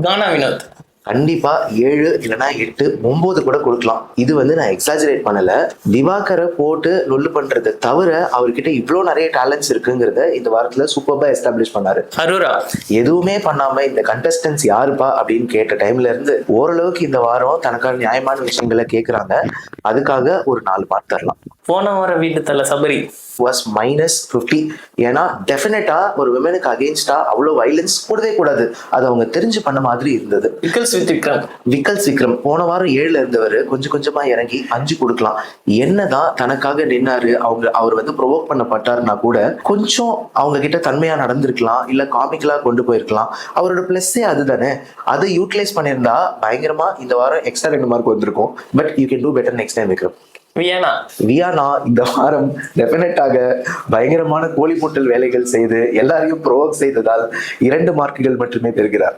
கானா வினோத். கண்டிப்பா 7 இல்லைன்னா 8 9 கூட கொடுக்கலாம். இது நான் எக்ஸாஜரேட் பண்ணல. திவாகரை போட்டு லொல்லு பண்றதை தவிர அவர்கிட்ட இவ்வளோ நிறைய டேலண்ட்ஸ் இருக்குங்கிறத இந்த வாரத்துல சூப்பர்பா எஸ்டாப்ளிஷ் பண்ணாரு. அரோரா. எதுவுமே பண்ணாம இந்த கண்டஸ்டன்ஸ் யாருப்பா அப்படின்னு கேட்ட டைம்ல இருந்து ஓரளவுக்கு இந்த வாரம் தனக்கான நியாயமான விஷயங்களை கேட்கறாங்க. அதுக்காக ஒரு 4 மார்க் தரலாம். போன வாரம் வீட்டு தல சபரி வாஸ் -50. ஏன்னா டெஃபினட்டா ஒரு விமனுக்கு அகெயின்ஸ்டா அவ்வளோ வைலன்ஸ் கூடவே கூடாது. அது அவங்க தெரிஞ்சு பண்ண மாதிரி இருந்தது. விக்கல்ஸ் விக்ரம் போன வாரம் 7ல இருந்தவர் கொஞ்சம் கொஞ்சமா இறங்கி 5 கொடுக்கலாம். என்னதான் தனக்காக நின்னாரு, அவர் ப்ரொவோக் பண்ணப்பட்டாருன்னா கூட கொஞ்சம் அவங்க கிட்ட தன்மையா நடந்திருக்கலாம், இல்ல காமிக்கலா கொண்டு போயிருக்கலாம். அவரோட பிளஸ்ஸே அதுதானே. அதை யூட்டிலைஸ் பண்ணியிருந்தா பயங்கரமா இந்த வாரம் எக்ஸ்ட்ரா 2 மார்க் வந்திருக்கும். But you can do better next time Vikram. வியானா இந்த வாரம் டெஃபினட்டாக பயங்கரமான கோழி மூட்டல் வேலைகள் செய்து எல்லாரையும் ப்ரோவோக் செய்ததால் 2 மார்க்குகள் மட்டுமே பெறுகிறார்.